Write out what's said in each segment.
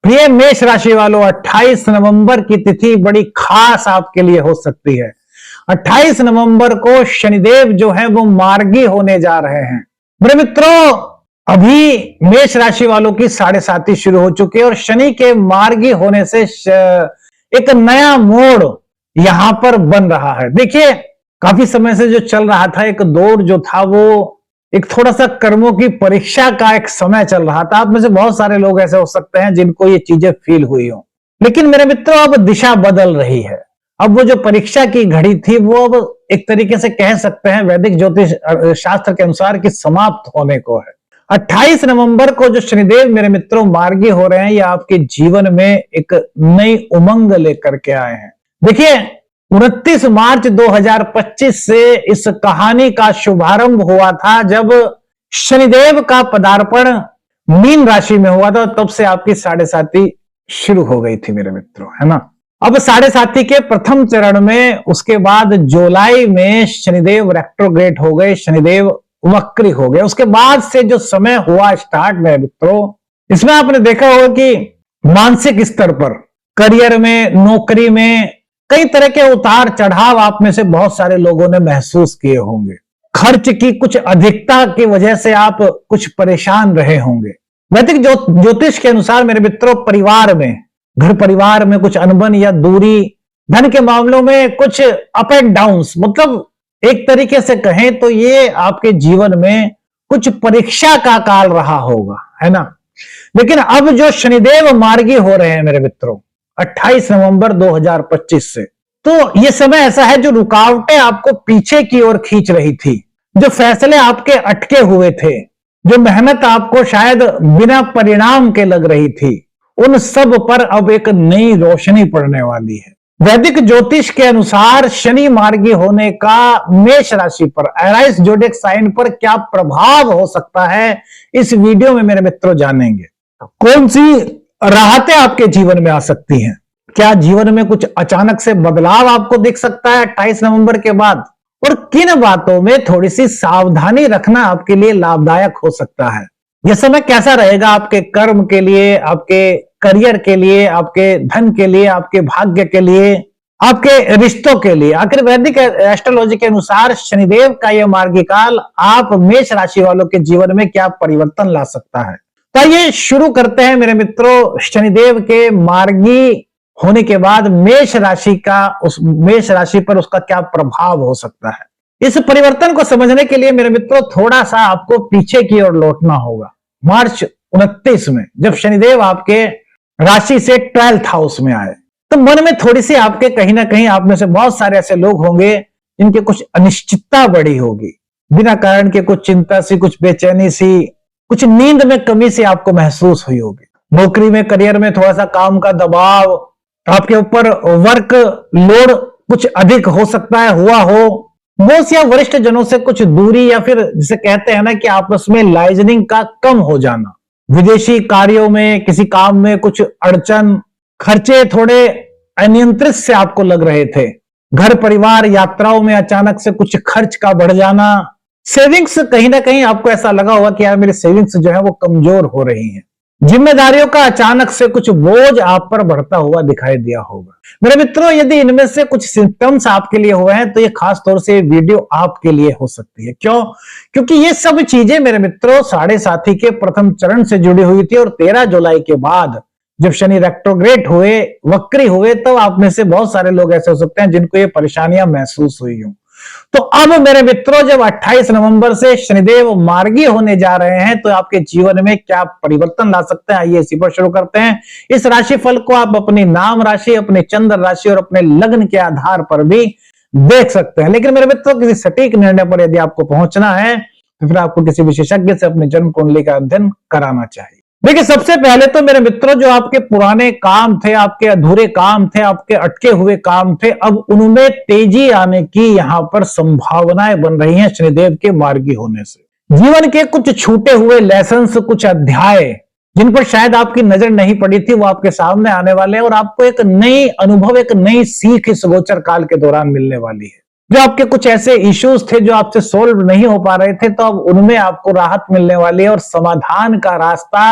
प्रिय मेष राशि वालों, 28 नवंबर की तिथि बड़ी खास आपके लिए हो सकती है। 28 नवंबर को शनिदेव जो है वो मार्गी होने जा रहे हैं। मेरे मित्रों, अभी मेष राशि वालों की 7.5 शुरू हो चुकी है और शनि के मार्गी होने से एक नया मोड़ यहां पर बन रहा है। देखिए, काफी समय से जो चल रहा था एक दौर जो था वो एक थोड़ा सा कर्मों की परीक्षा का एक समय चल रहा था। आप में से बहुत सारे लोग ऐसे हो सकते हैं जिनको ये चीजें फील हुई हो, लेकिन मेरे मित्रों अब दिशा बदल रही है। अब वो जो परीक्षा की घड़ी थी वो अब एक तरीके से कह सकते हैं वैदिक ज्योतिष शास्त्र के अनुसार कि समाप्त होने को है। 28 नवंबर को जो शनिदेव मेरे मित्रों मार्गी हो रहे हैं, ये आपके जीवन में एक नई उमंग लेकर के आए हैं। देखिए, 29 मार्च 2025 से इस कहानी का शुभारंभ हुआ था जब शनिदेव का पदार्पण मीन राशि में हुआ था। तब से आपकी 7.5 शुरू हो गई थी मेरे मित्रों, है ना। अब 7.5 के प्रथम चरण में उसके बाद जुलाई में शनिदेव रेट्रोग्रेड हो गए, शनिदेव वक्री हो गए। उसके बाद से जो समय हुआ स्टार्ट मेरे मित्रों, इसमें आपने देखा होगा कि मानसिक स्तर पर, करियर में, नौकरी में कई तरह के उतार चढ़ाव आप में से बहुत सारे लोगों ने महसूस किए होंगे। खर्च की कुछ अधिकता की वजह से आप कुछ परेशान रहे होंगे। वैदिक ज्योतिष के अनुसार मेरे मित्रों, परिवार में, घर परिवार में कुछ अनबन या दूरी, धन के मामलों में कुछ अप एंड डाउन्स, मतलब एक तरीके से कहें तो ये आपके जीवन में कुछ परीक्षा का काल रहा होगा, है ना। लेकिन अब जो शनिदेव मार्गी हो रहे हैं मेरे मित्रों 28 नवंबर 2025 से, तो ये समय ऐसा है जो रुकावटें आपको पीछे की ओर खींच रही थी, जो फैसले आपके अटके हुए थे, जो मेहनत आपको शायद बिना परिणाम के लग रही थी, उन सब पर अब एक नई रोशनी पड़ने वाली है। वैदिक ज्योतिष के अनुसार शनि मार्गी होने का मेष राशि पर, एराइस जोडिक साइन पर क्या प्रभाव हो सकता है, इस वीडियो में मेरे मित्रों जानेंगे। कौन सी राहतें आपके जीवन में आ सकती हैं, क्या जीवन में कुछ अचानक से बदलाव आपको दिख सकता है 28 नवंबर के बाद, और किन बातों में थोड़ी सी सावधानी रखना आपके लिए लाभदायक हो सकता है। यह समय कैसा रहेगा आपके कर्म के लिए, आपके करियर के लिए, आपके धन के लिए, आपके भाग्य के लिए, आपके रिश्तों के लिए। आखिर वैदिक एस्ट्रोलॉजी के अनुसार शनिदेव का यह मार्गी काल आप मेष राशि वालों के जीवन में क्या परिवर्तन ला सकता है। तो आइए शुरू करते हैं मेरे मित्रों, शनिदेव के मार्गी होने के बाद मेष राशि पर उसका क्या प्रभाव हो सकता है। इस परिवर्तन को समझने के लिए मेरे मित्रों थोड़ा सा आपको पीछे की ओर लौटना होगा। मार्च 29 में जब शनिदेव आपके राशि से 12th हाउस में आए, तो मन में थोड़ी सी आपके कहीं ना कहीं, आप में से बहुत सारे ऐसे लोग होंगे जिनके कुछ अनिश्चितता बढ़ी होगी, बिना कारण के कुछ चिंता सी, कुछ बेचैनी सी, कुछ नींद में कमी सी आपको महसूस हुई होगी। नौकरी में, करियर में थोड़ा सा काम का दबाव, आपके ऊपर वर्क लोड कुछ अधिक हो सकता है हुआ हो, बॉस या वरिष्ठ जनों से कुछ दूरी, या फिर जिसे कहते हैं ना कि आपस में लाइजनिंग का कम हो जाना, विदेशी कार्यों में, किसी काम में कुछ अड़चन, खर्चे थोड़े अनियंत्रित से आपको लग रहे थे, घर परिवार यात्राओं में अचानक से कुछ खर्च का बढ़ जाना, सेविंग्स कहीं ना कहीं आपको ऐसा लगा होगा कि यार मेरी सेविंग्स जो है वो कमजोर हो रही हैं, जिम्मेदारियों का अचानक से कुछ बोझ आप पर बढ़ता हुआ दिखाई दिया होगा। मेरे मित्रों, यदि इनमें से कुछ सिम्टम्स आपके लिए हुए हैं तो ये खास तौर से वीडियो आपके लिए हो सकती है। क्यों? क्योंकि ये सब चीजें मेरे मित्रों 7.5 के प्रथम चरण से जुड़ी हुई थी, और 13 जुलाई के बाद जब शनि रेट्रोग्रेड हुए, वक्री हुए, तो आप में से बहुत सारे लोग ऐसे हो सकते हैं जिनको ये परेशानियां महसूस हुई हो। तो अब मेरे मित्रों, जब 28 नवंबर से शनिदेव मार्गी होने जा रहे हैं तो आपके जीवन में क्या परिवर्तन ला सकते हैं, आइए इसी पर शुरू करते हैं। इस राशिफल को आप अपनी नाम राशि, अपने चंद्र राशि और अपने लग्न के आधार पर भी देख सकते हैं। लेकिन मेरे मित्रों, किसी सटीक निर्णय पर यदि आपको पहुंचना है तो फिर आपको किसी विशेषज्ञ से अपनी जन्म कुंडली का अध्ययन कराना चाहिए। देखिए, सबसे पहले तो मेरे मित्रों, जो आपके पुराने काम थे, आपके अधूरे काम थे, आपके अटके हुए काम थे, अब उनमें तेजी आने की यहां पर संभावनाएं बन रही हैं शनिदेव के मार्गी होने से। जीवन के कुछ छूटे हुए लेसन्स, कुछ अध्याय जिन पर शायद आपकी नजर नहीं पड़ी थी, वो आपके सामने आने वाले हैं और आपको एक नई अनुभव, एक नई सीख इस गोचर काल के दौरान मिलने वाली है। जो आपके कुछ ऐसे इश्यूज थे जो आपसे सोल्व नहीं हो पा रहे थे, तो अब उनमें आपको राहत मिलने वाली है और समाधान का रास्ता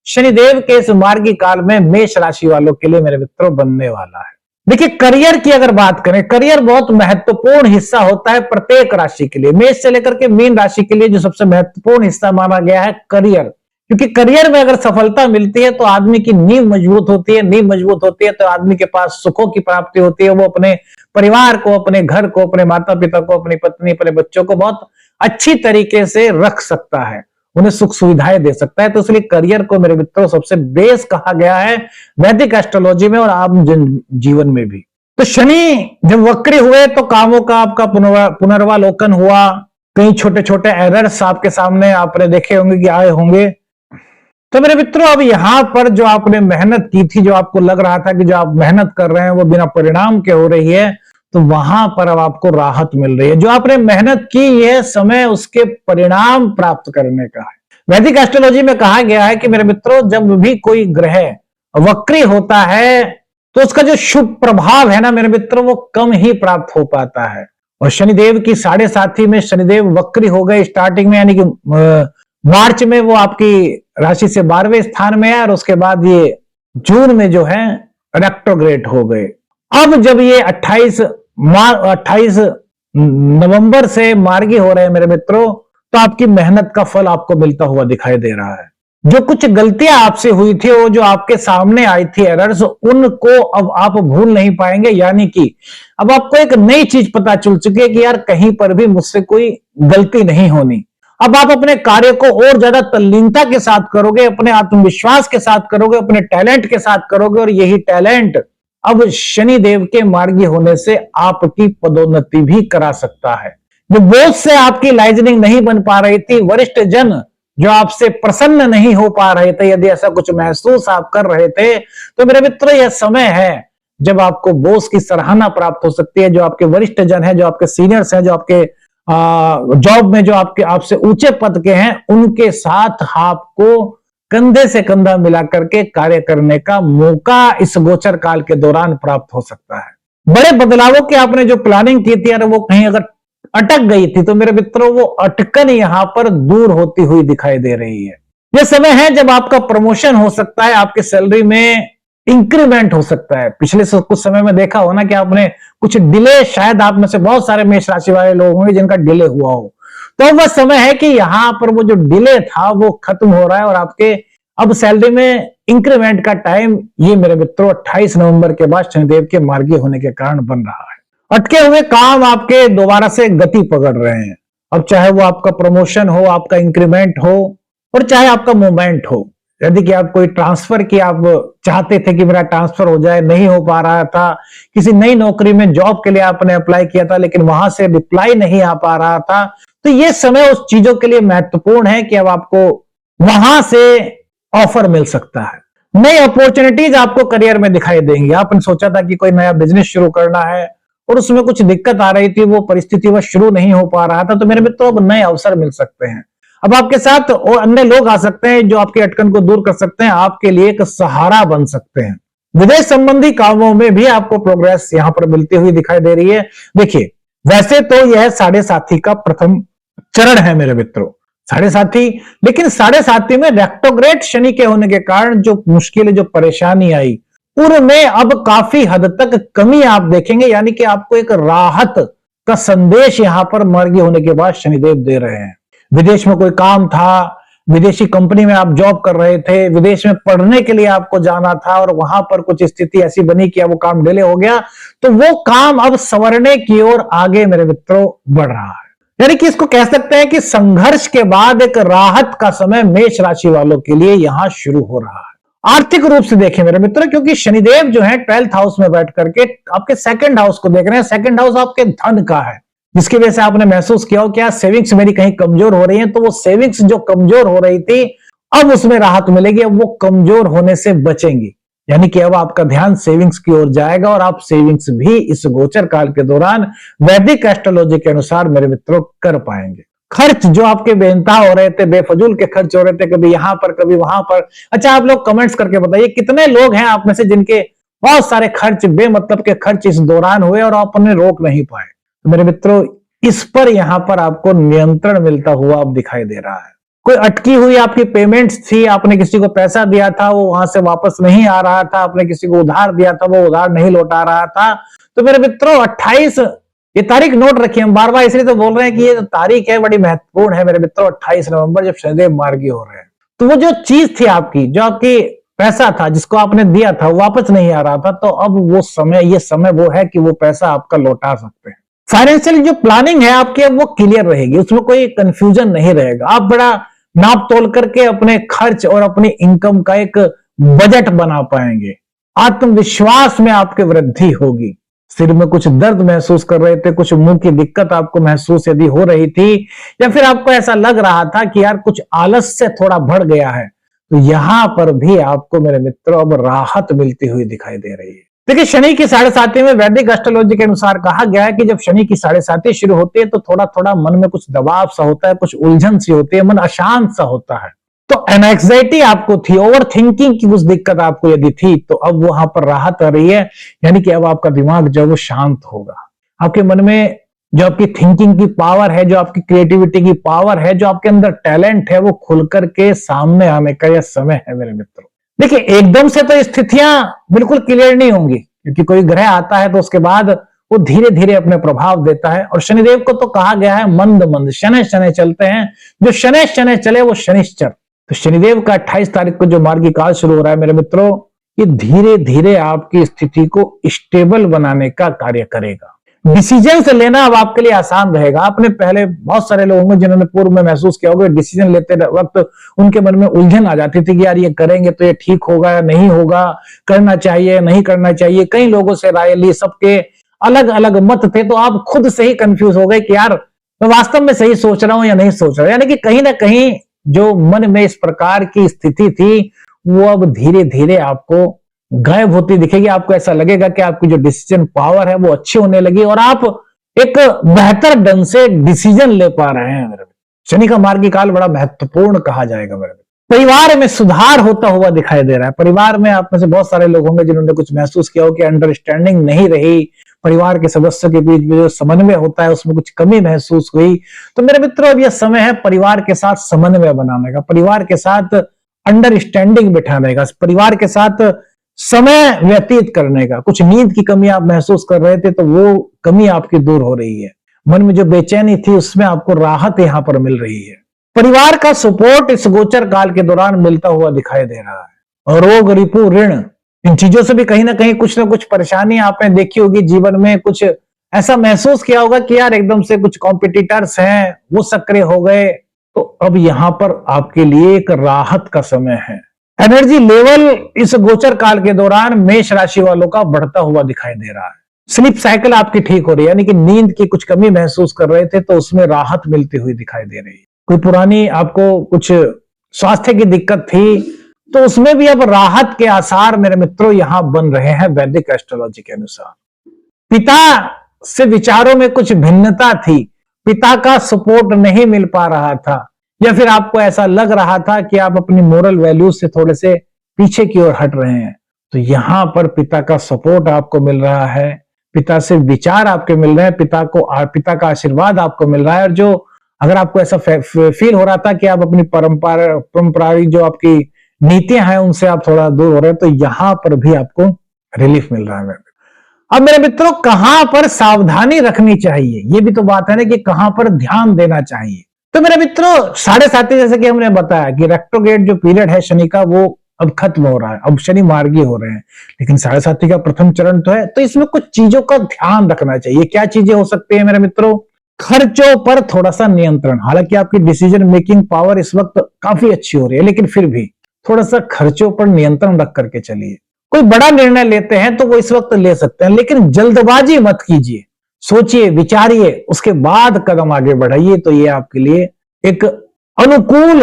शनिदेव के इस मार्गी काल में मेष राशि वालों के लिए मेरे मित्रों बनने वाला है। देखिए, करियर की अगर बात करें, करियर बहुत महत्वपूर्ण हिस्सा होता है प्रत्येक राशि के लिए। मेष से लेकर के मीन राशि के लिए जो सबसे महत्वपूर्ण हिस्सा माना गया है करियर, क्योंकि करियर में अगर सफलता मिलती है तो आदमी की नींव मजबूत होती है, नींव मजबूत होती है तो आदमी के पास सुखों की प्राप्ति होती है। वो अपने परिवार को, अपने घर को, अपने माता पिता को, अपनी पत्नी, अपने बच्चों को बहुत अच्छी तरीके से रख सकता है, उन्हें सुख सुविधाएं दे सकता है। तो इसलिए करियर को मेरे मित्रों सबसे बेस कहा गया है वैदिक एस्ट्रोलॉजी में और आम जीवन में भी। तो शनि जब वक्री हुए तो कामों का आपका पुनर्वालोकन हुआ। कई छोटे छोटे एरर्स आपके सामने आपने देखे होंगे कि आए होंगे। तो मेरे मित्रों, अब यहां पर जो आपने मेहनत की थी, जो आपको लग रहा था कि जो आप मेहनत कर रहे हैं वो बिना परिणाम के हो रही है, तो वहां पर अब आपको राहत मिल रही है। जो आपने मेहनत की, यह समय उसके परिणाम प्राप्त करने का है। वैदिक एस्ट्रोलॉजी में कहा गया है कि मेरे मित्रों, जब भी कोई ग्रह वक्री होता है तो उसका जो शुभ प्रभाव है ना मेरे मित्रों, वो कम ही प्राप्त हो पाता है। और शनिदेव की 7.5 में शनिदेव वक्री हो गए स्टार्टिंग में, यानी कि मार्च में वो आपकी राशि से 12वें स्थान में है और उसके बाद ये जून में जो है रेट्रोग्रेड हो गए। अब जब ये 28 नवंबर से मार्गी हो रहे हैं मेरे मित्रों, तो आपकी मेहनत का फल आपको मिलता हुआ दिखाई दे रहा है। जो कुछ गलतियां आपसे हुई थी, वो जो आपके सामने आई थी एरर्स, उनको अब आप भूल नहीं पाएंगे। यानी कि अब आपको एक नई चीज पता चल चुकी है कि यार कहीं पर भी मुझसे कोई गलती नहीं होनी। अब आप अपने कार्य को और ज्यादा तल्लीनता के साथ करोगे, अपने आत्मविश्वास के साथ करोगे, अपने टैलेंट के साथ करोगे, और यही टैलेंट अब शनिदेव के मार्गी होने से आपकी पदोन्नति भी करा सकता है। जो बोझ से आपकी लाइजनिंग नहीं बन पा रही थी, वरिष्ठ जन जो आपसे प्रसन्न नहीं हो पा रहे थे, यदि ऐसा कुछ महसूस आप कर रहे थे, तो मेरे मित्रों यह समय है जब आपको बॉस की सराहना प्राप्त हो सकती है। जो आपके वरिष्ठ जन है, जो आपके सीनियर्स हैं, जो आपके जॉब में जो आपसे ऊंचे पद के हैं, उनके साथ आपको कंधे से कंधा मिला करके कार्य करने का मौका इस गोचर काल के दौरान प्राप्त हो सकता है। बड़े बदलावों की आपने जो प्लानिंग की थी, अरे वो कहीं अगर अटक गई थी, तो मेरे मित्रों वो अटकन यहां पर दूर होती हुई दिखाई दे रही है। यह समय है जब आपका प्रमोशन हो सकता है, आपके सैलरी में इंक्रीमेंट हो सकता है। पिछले कुछ समय में देखा हो ना कि आपने कुछ डिले, शायद आप में से बहुत सारे मेष राशि वाले लोग होंगे जिनका डिले हुआ हो, तो वह समय है कि यहां पर वो जो डिले था वो खत्म हो रहा है और आपके अब सैलरी में इंक्रीमेंट का टाइम ये मेरे मित्रों 28 नवंबर के बाद शनिदेव के मार्गी होने के कारण बन रहा है। अटके हुए काम आपके दोबारा से गति पकड़ रहे हैं। अब चाहे वो आपका प्रमोशन हो, आपका इंक्रीमेंट हो, और चाहे आपका मूवमेंट हो। यदि कि आप कोई ट्रांसफर की आप चाहते थे कि मेरा ट्रांसफर हो जाए, नहीं हो पा रहा था, किसी नई नौकरी में जॉब के लिए आपने अप्लाई किया था लेकिन वहां से रिप्लाई नहीं आ पा रहा था, तो ये समय उस चीजों के लिए महत्वपूर्ण है कि अब आपको वहां से ऑफर मिल सकता है। नई अपॉर्चुनिटीज आपको करियर में दिखाई देंगी। आपने सोचा था कि कोई नया बिजनेस शुरू करना है और उसमें कुछ दिक्कत आ रही थी, वो परिस्थिति वह शुरू नहीं हो पा रहा था, तो मेरे मित्रों अब नए अवसर मिल सकते हैं। अब आपके साथ और अन्य लोग आ सकते हैं जो आपकी अटकन को दूर कर सकते हैं, आपके लिए एक सहारा बन सकते हैं। विदेश संबंधी कामों में भी आपको प्रोग्रेस यहां पर मिलती हुई दिखाई दे रही है। देखिए, वैसे तो यह 7.5 का प्रथम चरण है मेरे मित्रों, 7.5, लेकिन 7.5 में रेट्रोग्रेड शनि के होने के कारण जो मुश्किलें, जो परेशानी आई, उनमें अब काफी हद तक कमी आप देखेंगे। यानी कि आपको एक राहत का संदेश यहां पर मार्गी होने के बाद शनिदेव दे रहे हैं। विदेश में कोई काम था, विदेशी कंपनी में आप जॉब कर रहे थे, विदेश में पढ़ने के लिए आपको जाना था और वहां पर कुछ स्थिति ऐसी बनी कि वो काम डिले हो गया, तो वो काम अब संवरने की ओर आगे मेरे मित्रों बढ़ रहा है। यानी कि इसको कह सकते हैं कि संघर्ष के बाद एक राहत का समय मेष राशि वालों के लिए यहां शुरू हो रहा है। आर्थिक रूप से देखें मेरे मित्र, क्योंकि शनिदेव जो है 12th हाउस में बैठ करके आपके 2nd हाउस को देख रहे हैं। 2nd हाउस आपके धन का है, जिसकी वजह से आपने महसूस किया हो कि सेविंग्स मेरी कहीं कमजोर हो रही है, तो वो सेविंग्स जो कमजोर हो रही थी अब उसमें राहत मिलेगी, अब वो कमजोर होने से बचेंगी। यानी कि अब आपका ध्यान सेविंग्स की ओर जाएगा और आप सेविंग्स भी इस गोचर काल के दौरान वैदिक एस्ट्रोलॉजी के अनुसार मेरे मित्रों कर पाएंगे। खर्च जो आपके बेनता हो रहे थे, बेफजूल के खर्च हो रहे थे, कभी यहां पर कभी वहां पर, अच्छा आप लोग कमेंट्स करके बताइए कितने लोग हैं आप में से जिनके बहुत सारे खर्च, बेमतलब के खर्च इस दौरान हुए और आप उन्हें रोक नहीं पाए। तो मेरे मित्रों, इस पर यहां पर आपको नियंत्रण मिलता हुआ अब दिखाई दे रहा है। कोई अटकी हुई आपकी पेमेंट्स थी, आपने किसी को पैसा दिया था, वो वहां से वापस नहीं आ रहा था, आपने किसी को उधार दिया था, वो उधार नहीं लौटा रहा था। तो मेरे मित्रों 28, ये तारीख नोट रखिए, हम बार बार इसलिए तो बोल रहे हैं कि ये तारीख है बड़ी महत्वपूर्ण है मेरे मित्रों। 28 नवंबर जब शनिदेव मार्गी हो रहे हैं, तो वो जो चीज थी आपकी, जो आपकी पैसा था जिसको आपने दिया था, वो वापस नहीं आ रहा था, तो अब वो समय, ये समय वो है कि वो पैसा आपका लौटा सकते हैं। फाइनेंशियल जो प्लानिंग है आपकी, अब वो क्लियर रहेगी, उसमें कोई कंफ्यूजन नहीं रहेगा। आप बड़ा नाप तोल करके अपने खर्च और अपनी इनकम का एक बजट बना पाएंगे। आत्मविश्वास में आपके वृद्धि होगी। सिर में कुछ दर्द महसूस कर रहे थे, कुछ मुंह की दिक्कत आपको महसूस यदि हो रही थी, या फिर आपको ऐसा लग रहा था कि यार कुछ आलस्य थोड़ा बढ़ गया है, तो यहां पर भी आपको मेरे मित्रों अब राहत मिलती हुई दिखाई दे रही है। देखिए, शनि की 7.5 में वैदिक एस्ट्रोलॉजी के अनुसार कहा गया है कि जब शनि की 7.5 शुरू होती है तो थोड़ा थोड़ा मन में कुछ दबाव सा होता है, कुछ उलझन सी होती है, मन अशांत सा होता है। तो एंजाइटी आपको थी, ओवर थिंकिंग की कुछ दिक्कत आपको यदि थी, तो अब वहां पर राहत आ रही है। यानी कि अब आपका दिमाग जो है वो शांत होगा। आपके मन में जो आपकी थिंकिंग की पावर है, जो आपकी क्रिएटिविटी की पावर है, जो आपके अंदर टैलेंट है, वो खुलकर के सामने आने का यह समय है मेरे मित्रों। देखिए, एकदम से तो स्थितियां बिल्कुल क्लियर नहीं होंगी, क्योंकि कोई ग्रह आता है तो उसके बाद वो धीरे धीरे अपने प्रभाव देता है। और शनिदेव को तो कहा गया है मंद मंद, शनै शनै चलते हैं, जो शनै शनै चले वो शनिश्चर। तो शनिदेव का 28 तारीख को जो मार्गी काल शुरू हो रहा है मेरे मित्रों, ये धीरे धीरे आपकी स्थिति को स्टेबल बनाने का कार्य करेगा। डिसीजन से लेना अब आपके लिए आसान रहेगा। आपने पहले बहुत सारे लोग होंगे जिन्होंने पूर्व में महसूस किया होगा, डिसीजन लेते वक्त उनके मन में उलझन आ जाती थी कि यार ये करेंगे तो ये ठीक होगा या नहीं होगा, करना चाहिए नहीं करना चाहिए। कई लोगों से राय ली, सबके अलग अलग मत थे, तो आप खुद से ही कंफ्यूज हो गए कि यार मैं वास्तव में सही सोच रहा हूं या नहीं सोच रहा हूं। यानी कि कहीं ना कहीं जो मन में इस प्रकार की स्थिति थी, वो अब धीरे धीरे आपको गायब होती दिखेगी। आपको ऐसा लगेगा कि आपकी जो डिसीजन पावर है वो अच्छी होने लगी और आप एक बेहतर ढंग से डिसीजन ले पा रहे हैं। मेरे शनि का मार्गी काल बड़ा महत्वपूर्ण कहा जाएगा। मेरे परिवार में सुधार होता हुआ दिखाई दे रहा है। परिवार में आप में से बहुत सारे लोग होंगे जिन्होंने कुछ महसूस किया हो कि अंडरस्टैंडिंग नहीं रही, परिवार के सदस्यों के बीच में जो समन्वय होता है उसमें कुछ कमी महसूस हुई। तो मेरे मित्रों, अब यह समय है परिवार के साथ समन्वय बनाने का, परिवार के साथ अंडरस्टैंडिंग बिठाने का, परिवार के साथ समय व्यतीत करने का। कुछ नींद की कमी आप महसूस कर रहे थे, तो वो कमी आपकी दूर हो रही है। मन में जो बेचैनी थी उसमें आपको राहत यहां पर मिल रही है। परिवार का सपोर्ट इस गोचर काल के दौरान मिलता हुआ दिखाई दे रहा है। और रोग, रिपु, ऋण, इन चीजों से भी कहीं ना कहीं कुछ ना कुछ परेशानी आपने देखी होगी जीवन में। कुछ ऐसा महसूस किया होगा कि यार एकदम से कुछ कॉम्पिटिटर्स हैं वो सक्रिय हो गए। तो अब यहां पर आपके लिए एक राहत का समय है। एनर्जी लेवल इस गोचर काल के दौरान मेष राशि वालों का बढ़ता हुआ दिखाई दे रहा है। स्लीप साइकिल आपकी ठीक हो रही है, यानी कि नींद की कुछ कमी महसूस कर रहे थे तो उसमें राहत मिलती हुई दिखाई दे रही है। कोई पुरानी आपको कुछ स्वास्थ्य की दिक्कत थी तो उसमें भी अब राहत के आसार मेरे मित्रों यहां बन रहे हैं वैदिक एस्ट्रोलॉजी के अनुसार। पिता से विचारों में कुछ भिन्नता थी, पिता का सपोर्ट नहीं मिल पा रहा था, या फिर आपको ऐसा लग रहा था कि आप अपनी मोरल वैल्यूज से थोड़े से पीछे की ओर हट रहे हैं, तो यहां पर पिता का सपोर्ट आपको मिल रहा है, पिता से विचार आपके मिल रहे हैं, पिता का आशीर्वाद आपको मिल रहा है। और जो अगर आपको ऐसा फील हो रहा था कि आप अपनी पारंपरिक जो आपकी नीतियां हैं उनसे आप थोड़ा दूर हो रहे हैं, तो यहां पर भी आपको रिलीफ मिल रहा है। अब मेरे मित्रों, कहां पर सावधानी रखनी चाहिए, ये भी तो बात है ना कि कहां पर ध्यान देना चाहिए। तो मेरे मित्रों 7.5 जैसे कि हमने बताया कि रेट्रोग्रेड जो पीरियड है शनि का वो अब खत्म हो रहा है, अब शनि मार्गी हो रहे हैं, लेकिन 7.5 का प्रथम चरण तो है। तो इसमें कुछ चीजों का ध्यान रखना चाहिए। क्या चीजें हो सकती है मेरे मित्रों? खर्चों पर थोड़ा सा नियंत्रण। हालांकि आपकी डिसीजन मेकिंग पावर इस वक्त काफी अच्छी हो रही है, लेकिन फिर भी थोड़ा सा खर्चों पर नियंत्रण रख करके चलिए। कोई बड़ा निर्णय लेते हैं तो वो इस वक्त ले सकते हैं, लेकिन जल्दबाजी मत कीजिए, सोचिए विचारिए, उसके बाद कदम आगे बढ़ाइए, तो ये आपके लिए एक अनुकूल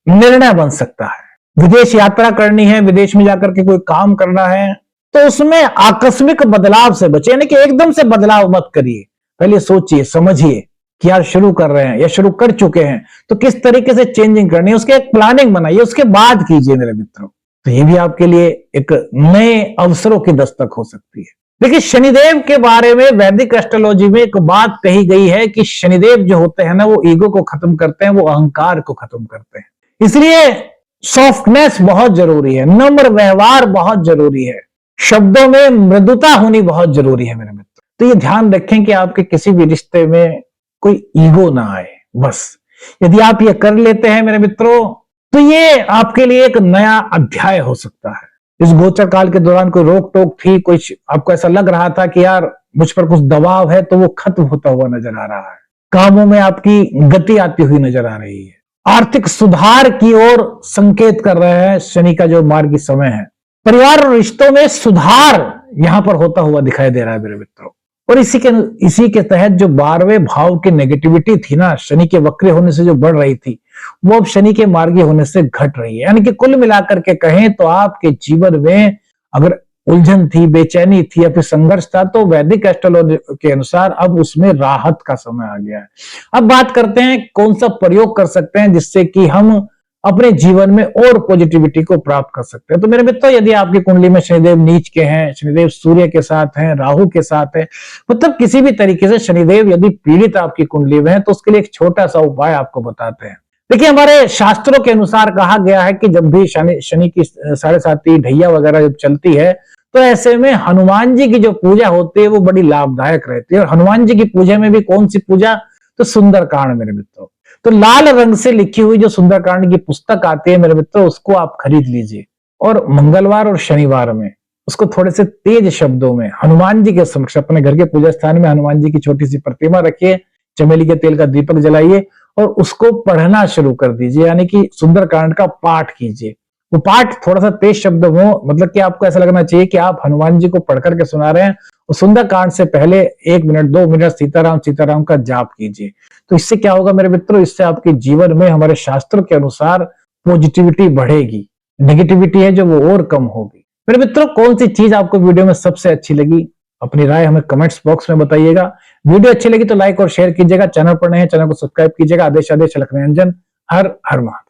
निर्णय बन सकता है। विदेश यात्रा करनी है, विदेश में जाकर के कोई काम करना है, तो उसमें आकस्मिक बदलाव से बचे, यानी कि एकदम से बदलाव मत करिए। पहले सोचिए समझिए कि यार शुरू कर रहे हैं या शुरू कर चुके हैं तो किस तरीके से चेंजिंग करनी है, उसके एक प्लानिंग बनाइए, उसके बाद कीजिए मेरे मित्रों। तो ये भी आपके लिए एक नए अवसरों की दस्तक हो सकती है। देखिए, शनिदेव के बारे में वैदिक एस्ट्रोलॉजी में एक बात कही गई है कि शनिदेव जो होते हैं ना, वो ईगो को खत्म करते हैं, वो अहंकार को खत्म करते हैं। इसलिए सॉफ्टनेस बहुत जरूरी है, नम्र व्यवहार बहुत जरूरी है, शब्दों में मृदुता होनी बहुत जरूरी है मेरे मित्र। तो ये ध्यान रखें कि आपके किसी भी रिश्ते में कोई ईगो ना आए। बस यदि आप ये कर लेते हैं मेरे मित्रों, तो ये आपके लिए एक नया अध्याय हो सकता है। इस गोचर काल के दौरान कोई रोक टोक थी, कोई आपको ऐसा लग रहा था कि यार मुझ पर कुछ दबाव है, तो वो खत्म होता हुआ नजर आ रहा है। कामों में आपकी गति आती हुई नजर आ रही है। आर्थिक सुधार की ओर संकेत कर रहे हैं शनि का जो मार्गी समय है। परिवार और रिश्तों में सुधार यहां पर होता हुआ दिखाई दे रहा है मेरे मित्रों। और इसी के तहत जो 12वें भाव की नेगेटिविटी थी ना, शनि के वक्र होने से जो बढ़ रही थी, वो अब शनि के मार्गी होने से घट रही है। यानी कि कुल मिलाकर के कहें तो आपके जीवन में अगर उलझन थी, बेचैनी थी या फिर संघर्ष था, तो वैदिक एस्ट्रोलॉजी के अनुसार अब उसमें राहत का समय आ गया है। अब बात करते हैं कौन सा प्रयोग कर सकते हैं जिससे कि हम अपने जीवन में और पॉजिटिविटी को प्राप्त कर सकते हैं। तो मेरे मित्रों, यदि आपकी कुंडली में शनिदेव नीच के हैं, शनिदेव सूर्य के साथ हैं, राहु के साथ है, मतलब किसी भी तरीके से शनिदेव यदि पीड़ित आपकी कुंडली में है, तो उसके लिए एक छोटा सा उपाय आपको बताते हैं। देखिए, हमारे शास्त्रों के अनुसार कहा गया है कि जब भी शनि की 7.5 ढैया वगैरह जब चलती है, तो ऐसे में हनुमान जी की जो पूजा होती है वो बड़ी लाभदायक रहती है। और हनुमान जी की पूजा में भी कौन सी पूजा? तो सुंदरकांड मेरे मित्रों। तो लाल रंग से लिखी हुई जो सुंदरकांड की पुस्तक आती है मेरे मित्रों, उसको आप खरीद लीजिए और मंगलवार और शनिवार में उसको थोड़े से तेज शब्दों में हनुमान जी के समक्ष अपने घर के पूजा स्थान में हनुमान जी की छोटी सी प्रतिमा रखिए, चमेली के तेल का दीपक जलाइए और उसको पढ़ना शुरू कर दीजिए। यानी कि सुंदरकांड का पाठ कीजिए। वो पाठ थोड़ा सा तेज शब्द हो, मतलब कि आपको ऐसा लगना चाहिए कि आप हनुमान जी को पढ़ करके सुना रहे हैं। और सुंदरकांड से पहले 1 मिनट 2 मिनट सीताराम सीताराम का जाप कीजिए। तो इससे क्या होगा मेरे मित्रों, इससे आपके जीवन में हमारे शास्त्रों के अनुसार पॉजिटिविटी बढ़ेगी, नेगेटिविटी है जो वो और कम होगी। मेरे मित्रों, कौन सी चीज आपको वीडियो में सबसे अच्छी लगी, अपनी राय हमें कमेंट्स बॉक्स में बताइएगा। वीडियो अच्छी लगी तो लाइक और शेयर कीजिएगा। चैनल पर नए हैं, चैनल को सब्सक्राइब कीजिएगा। आदेश लखनऊ। हर हर महादेव।